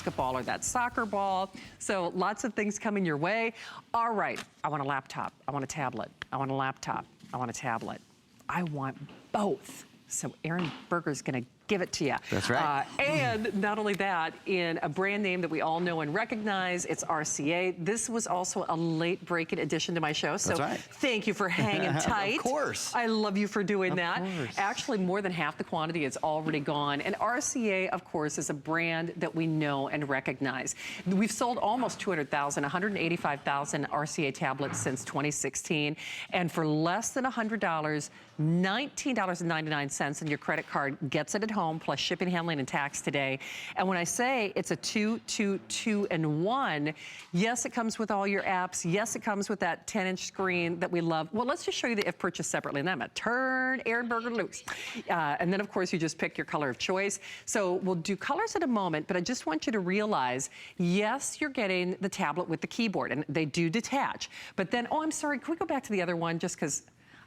basketball or that soccer ball. So lots of things coming your way. All right, I want a laptop, I want a tablet, I want a laptop, I want a tablet. I want both. So Aaron Berger's gonna give it to you. That's right. And not only that, in a brand name that we all know and recognize, it's RCA. This was also a late breaking addition to my show. So thank you for hanging tight. Of course. I love you for doing that. Course. Actually, more than half the quantity is already gone. And RCA, of course, is a brand that we know and recognize. We've sold almost 200,000, 185,000 RCA tablets since 2016. And for less than $100, $19.99, and your credit card gets it at home, plus shipping, handling, and tax today. And when I say it's a 2, 2, 2, and 1, yes, it comes with all your apps. Yes, it comes with that 10-inch screen that we love. Well, let's just show you the if purchased separately. And I'm gonna turn Aaron Berger loose. And then, of course, you just pick your color of choice. So we'll do colors in a moment, but I just want you to realize, yes, you're getting the tablet with the keyboard, and they do detach. But then, oh, I'm sorry, can we go back to the other one just because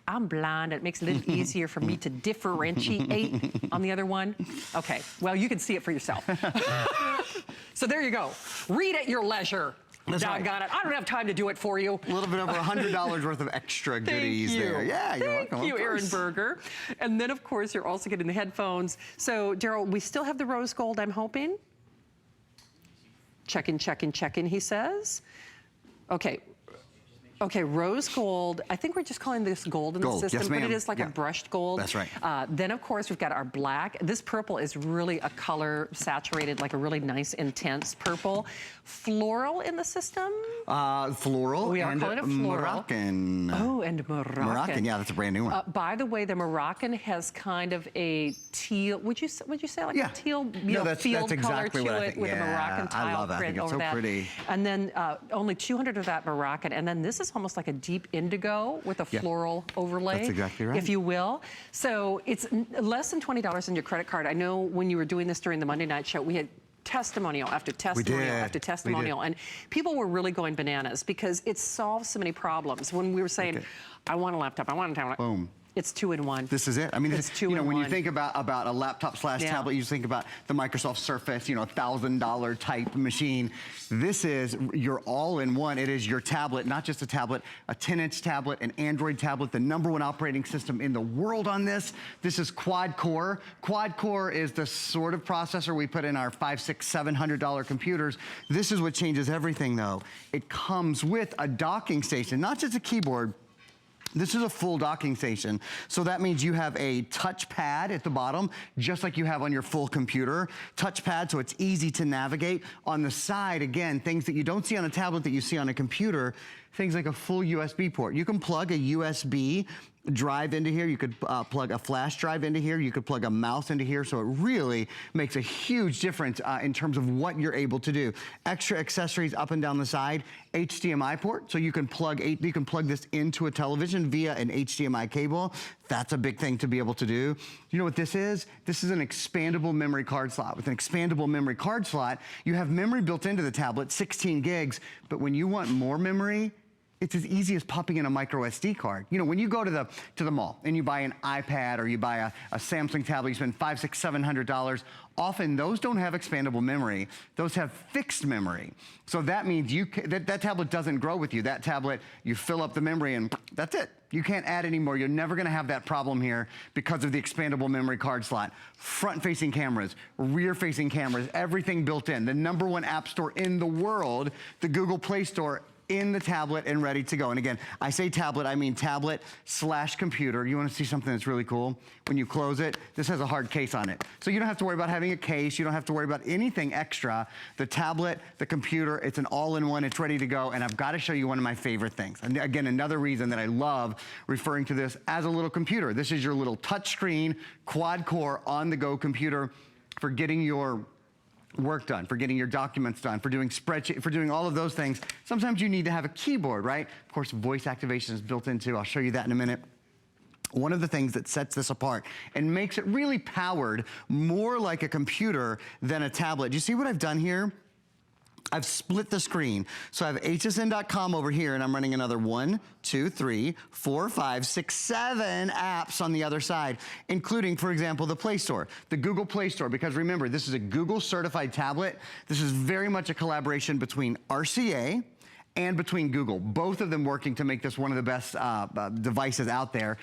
I'm blind. It makes it a little easier for me to differentiate on the other one. Okay, well, you can see it for yourself. So there you go. Read at your leisure. Doggone it. I don't have time to do it for you. A little bit over $100 worth of extra goodies there. Yeah, you're welcome. Thank you, Aaron Berger. And then, of course, you're also getting the headphones. So, Daryl, we still have the rose gold, I'm hoping. Check in, check in, check in, he says. Okay. Okay, rose gold. I think we're just calling this gold in the system, but it is like a brushed gold. That's right. Then, of course, we've got our black. This purple is really a color saturated, like a really nice, intense purple. Floral in the system? Floral. We are calling it floral. Moroccan. Oh, and Moroccan. Moroccan, yeah, that's a brand new one. By the way, the Moroccan has kind of a teal, would you say like a teal field color to it with a Moroccan tile print over that. Pretty. And then only 200 of that Moroccan, and then this is almost like a deep indigo with a floral overlay. That's exactly right. If you will. So it's less than $20 in your credit card. I know when you were doing this during the Monday night show, we had testimonial after testimonial after testimonial, and people were really going bananas because it solves so many problems. When we were saying, I want a laptop, I want a tablet. Boom. It's 2-in-1. This is it. I mean, it's 2-in-1. You know, when you think about a laptop slash tablet, you think about the Microsoft Surface, you know, $1,000 type machine. This is your all-in-one. It is your tablet, not just a tablet, a 10-inch tablet, an Android tablet, the #1 operating system in the world on this. This is QuadCore. QuadCore is the sort of processor we put in our $500, $600, $700 computers. This is what changes everything, though. It comes with a docking station, not just a keyboard. This is a full docking station. So that means you have a touchpad at the bottom, just like you have on your full computer. Touchpad, so it's easy to navigate. On the side, again, things that you don't see on a tablet that you see on a computer, things like a full USB port. You can plug a USB drive into here. You could plug a flash drive into here. You could plug a mouse into here. So it really makes a huge difference in terms of what you're able to do. Extra accessories up and down the side. HDMI port, so you can plug this into a television via an HDMI cable. That's a big thing to be able to do. You know what this is? This is an expandable memory card slot. With an expandable memory card slot, you have memory built into the tablet, 16 gigs, but when you want more memory, it's as easy as popping in a micro SD card. You know, when you go to the mall and you buy an iPad or you buy a Samsung tablet, you spend $500, $600, $700, often those don't have expandable memory. Those have fixed memory. So that means that tablet doesn't grow with you. That tablet, you fill up the memory and that's it. You can't add any more. You're never gonna have that problem here because of the expandable memory card slot. Front-facing cameras, rear-facing cameras, everything built in. The #1 app store in the world, the Google Play Store, in the tablet and ready to go. And again, I say tablet, I mean tablet slash computer. You wanna see something that's really cool? When you close it, this has a hard case on it. So you don't have to worry about having a case. You don't have to worry about anything extra. The tablet, the computer, it's an all-in-one, it's ready to go. And I've gotta show you one of my favorite things. And again, another reason that I love referring to this as a little computer. This is your little touchscreen, quad-core, on-the-go computer for getting your work done, for getting your documents done, for doing spreadsheet, for doing all of those things. Sometimes you need to have a keyboard, right? Of course, voice activation is built into. I'll show you that in a minute. One of the things that sets this apart and makes it really powered more like a computer than a tablet. Do you see what I've done here? I've split the screen. So I have hsn.com over here, and I'm running another 1, 2, 3, 4, 5, 6, 7 apps on the other side, including, for example, the Play Store, the Google Play Store, because remember, this is a Google certified tablet. This is very much a collaboration between RCA and between Google, both of them working to make this one of the best devices out there.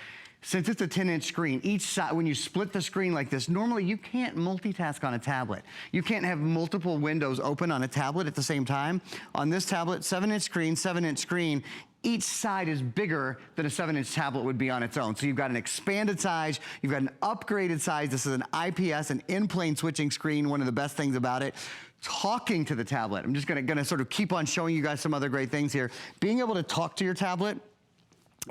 Since it's a 10-inch screen, each side, when you split the screen like this, normally you can't multitask on a tablet. You can't have multiple windows open on a tablet at the same time. On this tablet, 7-inch screen, each side is bigger than a 7-inch tablet would be on its own. So you've got an expanded size, you've got an upgraded size. This is an IPS, an in-plane switching screen, one of the best things about it. Talking to the tablet. I'm just gonna sort of keep on showing you guys some other great things here. Being able to talk to your tablet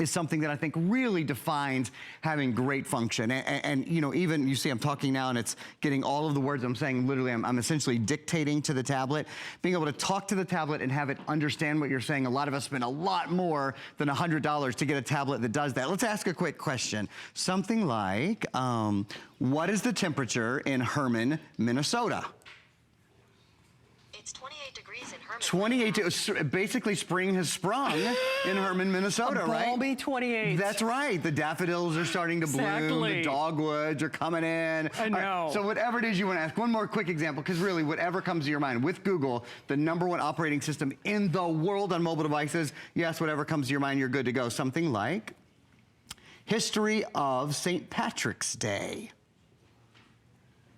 is something that I think really defines having great function. And you know, even you see I'm talking now and it's getting all of the words I'm saying, literally I'm essentially dictating to the tablet. Being able to talk to the tablet and have it understand what you're saying. A lot of us spend a lot more than $100 to get a tablet that does that. Let's ask a quick question. Something like, what is the temperature in Herman, Minnesota? It's 28 degrees in Herman. 28, basically spring has sprung in Herman, Minnesota, right? Balmy 28. That's right. The daffodils are starting to bloom. Exactly. The dogwoods are coming in. I know. All right, so whatever it is you want to ask, one more quick example, because really whatever comes to your mind. With Google, the #1 operating system in the world on mobile devices, yes, whatever comes to your mind, you're good to go. Something like history of St. Patrick's Day.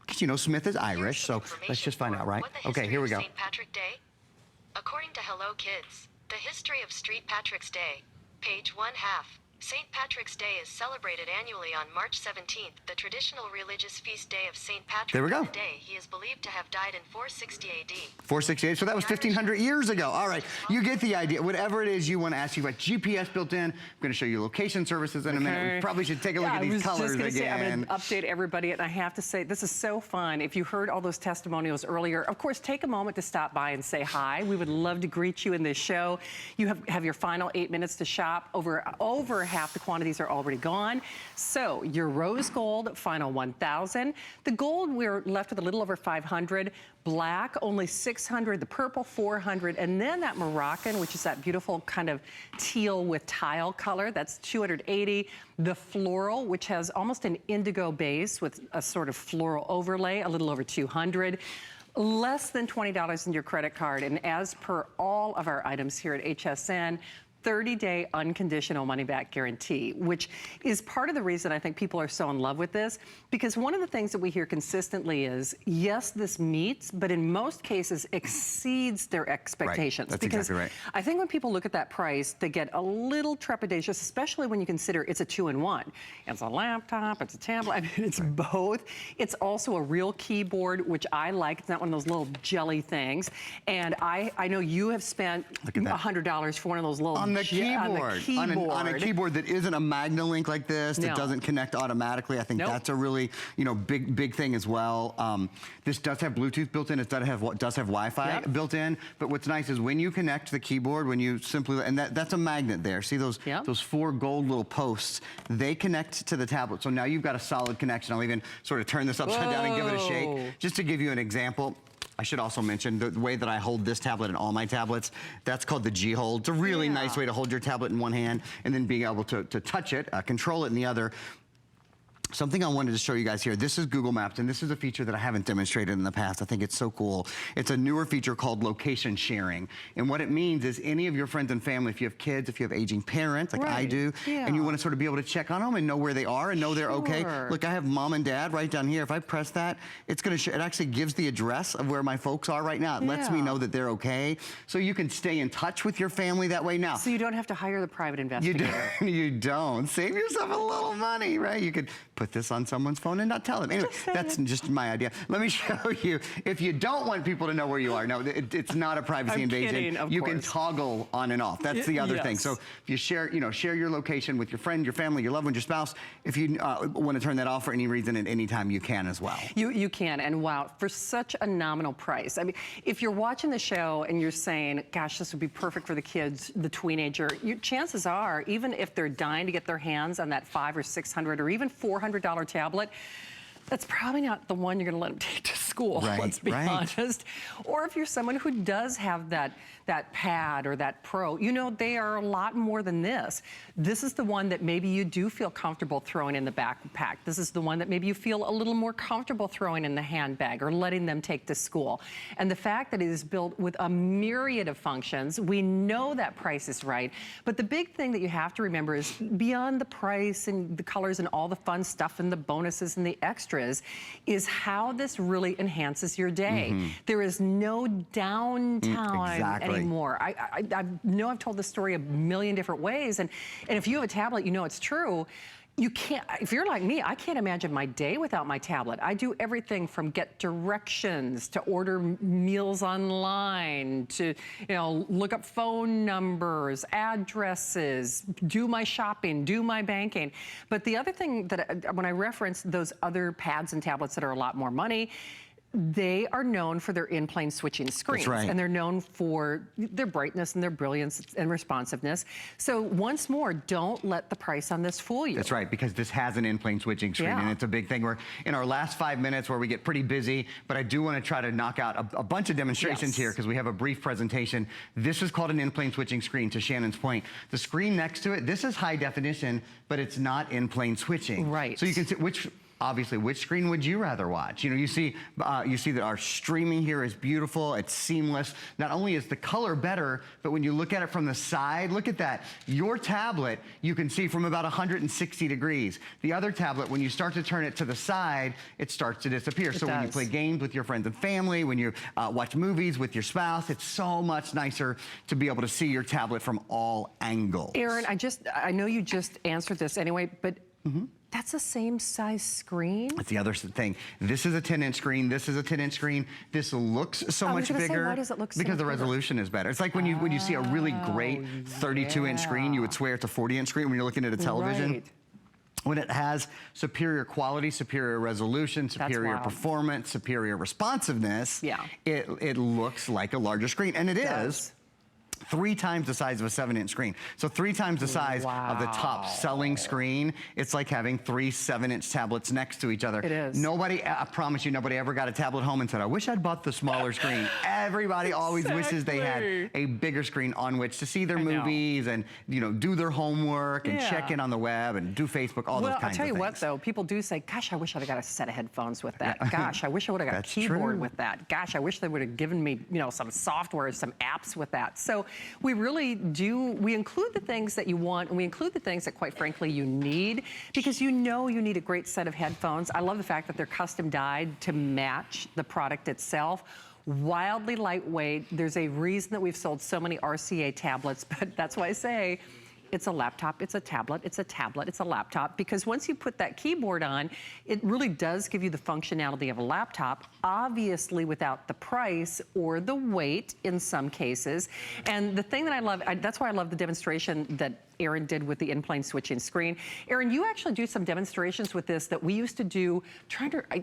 Because you know Smith is Irish, so let's just find out, right? Okay, here we go. St. Patrick Day? According to Hello Kids, the history of St. Patrick's Day, page 1/2. St. Patrick's Day is celebrated annually on March 17th, the traditional religious feast day of St. Patrick. There we go. On the day he is believed to have died in 460 AD. 468, so that was 1,500 years ago. All right, you get the idea. Whatever it is you want to ask, you've got GPS built in. I'm going to show you location services in a minute. We probably should take a look at these colors again. Say, I'm going to update everybody, and I have to say, this is so fun. If you heard all those testimonials earlier, of course, take a moment to stop by and say hi. We would love to greet you in this show. You have your final 8 minutes to shop. Over half the quantities are already gone. So your rose gold, final 1,000. The gold, we're left with a little over 500. Black, only 600. The purple, 400. And then that Moroccan, which is that beautiful kind of teal with tile color, that's 280. The floral, which has almost an indigo base with a sort of floral overlay, a little over 200. Less than $20 in your credit card. And as per all of our items here at HSN, 30-day unconditional money-back guarantee, which is part of the reason I think people are so in love with this, because one of the things that we hear consistently is, yes, this meets, but in most cases exceeds their expectations. Right. That's because exactly right. I think when people look at that price, they get a little trepidatious, especially when you consider it's a 2-in-1. It's a laptop, it's a tablet, I mean, it's both. It's also a real keyboard, which I like. It's not one of those little jelly things. And I know you have spent $100 for one of those little on the keyboard. On a keyboard that isn't a MagnaLink like this, that doesn't connect automatically. I think that's a really, big thing as well. This does have Bluetooth built in. It does have Wi-Fi built in. But what's nice is when you connect the keyboard, when you simply, and that's a magnet there. See those 4 gold little posts? They connect to the tablet. So now you've got a solid connection. I'll even sort of turn this upside down and give it a shake. Just to give you an example. I should also mention the way that I hold this tablet and all my tablets, that's called the G-Hold. It's a really nice way to hold your tablet in one hand and then being able to touch it, control it in the other. Something I wanted to show you guys here. This is Google Maps, and this is a feature that I haven't demonstrated in the past. I think it's so cool. It's a newer feature called location sharing. And what it means is any of your friends and family, if you have kids, if you have aging parents, like I do, and you want to sort of be able to check on them and know where they are and know they're okay. Look, I have mom and dad right down here. If I press that, it's going to, it actually gives the address of where my folks are right now. It lets me know that they're okay. So you can stay in touch with your family that way now. So you don't have to hire the private investigator. You don't. Save yourself a little money, right? You could put this on someone's phone and not tell them. Anyway, that's just my idea. Let me show you. If you don't want people to know where you are, no, it's not a privacy invasion. Kidding, you can toggle on and off. That's the other thing. So if you share, share your location with your friend, your family, your loved one, your spouse. If you want to turn that off for any reason at any time, you can as well. You can, and wow, for such a nominal price. I mean, if you're watching the show and you're saying, gosh, this would be perfect for the kids, the teenager, chances are, even if they're dying to get their hands on that $500 or $600 or even $400 tablet, that's probably not the one you're gonna let them take to school, Right, let's be right. honest. Or if you're someone who does have that pad or that Pro, you know, they are a lot more than this. This is the one that maybe you do feel comfortable throwing in the backpack. This is the one that maybe you feel a little more comfortable throwing in the handbag or letting them take to school. And the fact that it is built with a myriad of functions, we know that price is right. But the big thing that you have to remember is beyond the price and the colors and all the fun stuff and the bonuses and the extras is how this really enhances your day. There is no downtime anymore. I know I've told this story a million different ways, and if you have a tablet, you know it's true. You can't, if you're like me, I can't imagine my day without my tablet. I do everything from get directions to order meals online to, you know, look up phone numbers, addresses, do my shopping, do my banking. But the other thing that when I reference those other pads and tablets that are a lot more money, they are known for their in-plane switching screens. That's right. And they're known for their brightness and their brilliance and responsiveness. So once more, don't let the price on this fool you. That's right, because this has an in-plane switching screen, and it's a big thing. We're in our last 5 minutes where we get pretty busy, but I do want to try to knock out a bunch of demonstrations here because we have a brief presentation. This is called an in-plane switching screen, to Shannon's point. The screen next to it, this is high definition, but it's not in-plane switching. Right. So you can see obviously, which screen would you rather watch? You know, you see that our streaming here is beautiful. It's seamless. Not only is the color better, but when you look at it from the side, look at that. Your tablet, you can see from about 160 degrees. The other tablet, when you start to turn it to the side, it starts to disappear. So when you play games with your friends and family, when you watch movies with your spouse, it's so much nicer to be able to see your tablet from all angles. Aaron, I know you just answered this anyway, but that's the same size screen? That's the other thing. This is a 10-inch screen. This is a 10-inch screen. This looks so much bigger. Say, why does it look so because the bigger? resolution is better. It's like when you see a really great 32-inch screen, you would swear it's a 40-inch screen when you're looking at a television. Right. When it has superior quality, superior resolution, superior performance, superior responsiveness, it looks like a larger screen. And it is 3 times the size of a 7-inch screen. So 3 times the size of the top selling screen. It's like having 3 7-inch tablets next to each other. It is. Nobody, I promise you, nobody ever got a tablet home and said, I wish I'd bought the smaller screen. Everybody always wishes they had a bigger screen on which to see their movies and, you know, do their homework and check in on the web and do Facebook, all those kinds of things. Well, I'll tell you what, though, people do say, gosh, I wish I'd have got a set of headphones with that. Gosh, I wish I would have got a keyboard with that. Gosh, I wish they would have given me, you know, some software, some apps with that. So we really do, we include the things that you want, and we include the things that, quite frankly, you need, because you know you need a great set of headphones. I love the fact that they're custom dyed to match the product itself. Wildly lightweight. There's a reason that we've sold so many RCA tablets, but that's why I say it's a laptop, it's a tablet, it's a tablet, it's a laptop, because once you put that keyboard on, it really does give you the functionality of a laptop, obviously without the price or the weight in some cases. And the thing that I love, that's why I love the demonstration that Aaron did with the in-plane switching screen. Aaron, you actually do some demonstrations with this that we used to do,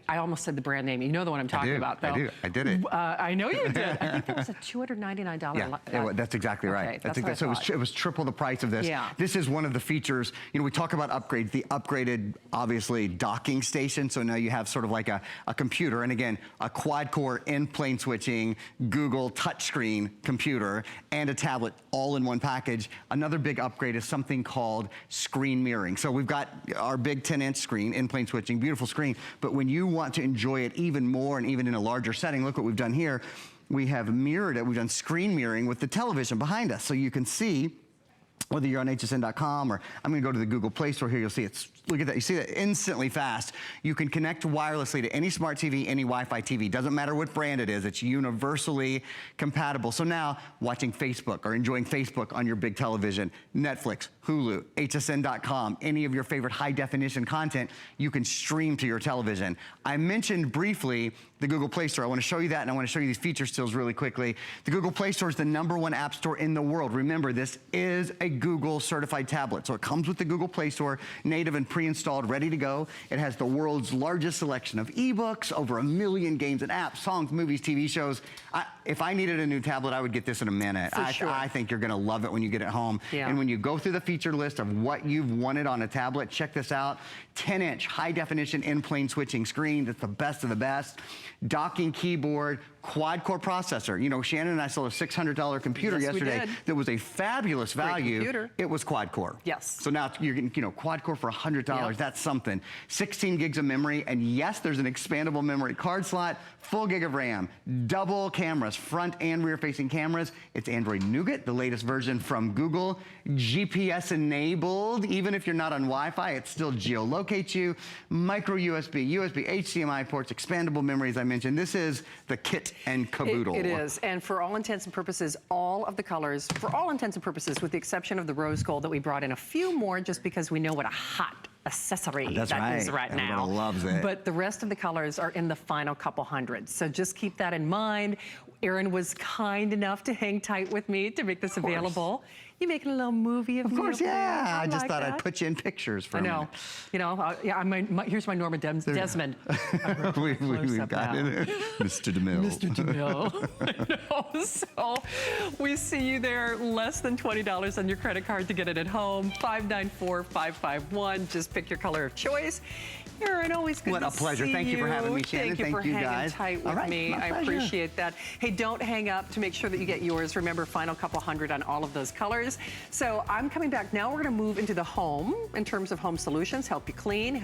I almost said the brand name. You know the one I'm talking about, though. I did it. I know you did. I think that was a $299. Yeah, that's exactly right. Okay, so it was triple the price of this. Yeah. This is one of the features, you know, we talk about upgrades, the upgraded, obviously, docking station. So now you have sort of like a computer, and again, a quad-core in-plane switching Google touchscreen computer and a tablet all in one package. Another big upgrade is something called screen mirroring. So we've got our big 10-inch screen, in-plane switching, beautiful screen, but when you want to enjoy it even more and even in a larger setting, look what we've done here. We have mirrored it, we've done screen mirroring with the television behind us. So you can see, whether you're on hsn.com or I'm gonna go to the Google Play Store here, you'll see it's, look at that, you see that instantly fast. You can connect wirelessly to any smart TV, any Wi-Fi TV. Doesn't matter what brand it is, it's universally compatible. So now, watching Facebook or enjoying Facebook on your big television, Netflix, Hulu, hsn.com, any of your favorite high definition content, you can stream to your television. I mentioned briefly the Google Play Store. I want to show you that, and I want to show you these feature stills really quickly. The Google Play Store is the #1 app store in the world. Remember, this is a Google certified tablet. So it comes with the Google Play Store, native and pre-installed, ready to go. It has the world's largest selection of ebooks, over 1 million games and apps, songs, movies, TV shows. If I needed a new tablet, I would get this in a minute. I think you're gonna love it when you get it home. Yeah. And when you go through the feature list of what you've wanted on a tablet, check this out. 10-inch high definition in-plane switching screen. That's the best of the best. Docking keyboard, quad-core processor. You know, Shannon and I sold a $600 computer yesterday that was a fabulous value. It was quad-core. Yes. So now you're getting, you know, quad-core for $100. Yep. That's something. 16 gigs of memory, and yes, there's an expandable memory card slot, full gig of RAM, double cameras, front and rear-facing cameras. It's Android Nougat, the latest version from Google. GPS enabled. Even if you're not on Wi-Fi, it still geolocates you. Micro USB, USB, HDMI ports, expandable memory, as I mentioned. This is the kit and caboodle. It is, and for all intents and purposes, all of the colors, for all intents and purposes, with the exception of the rose gold that we brought in a few more just because we know what a hot accessory that is right now. Everyone loves it. But the rest of the colors are in the final couple hundred. So just keep that in mind. Aaron was kind enough to hang tight with me to make this available. You making a little movie of me? Of course, yeah. I just like thought that. I'd put you in pictures for a minute. You know, here's my Norma Desmond. We've got it. Mr. DeMille. Mr. DeMille. I know. So we see you there. Less than $20 on your credit card to get it at home. 594-551. Just pick your color of choice. Aaron, always good to see you. What a pleasure. Thank you for having me, Shannon. Thank you for hanging tight with me. I appreciate that. Hey, don't hang up to make sure that you get yours. Remember, final couple hundred on all of those colors. So I'm coming back now. We're going to move into the home in terms of home solutions, help you clean,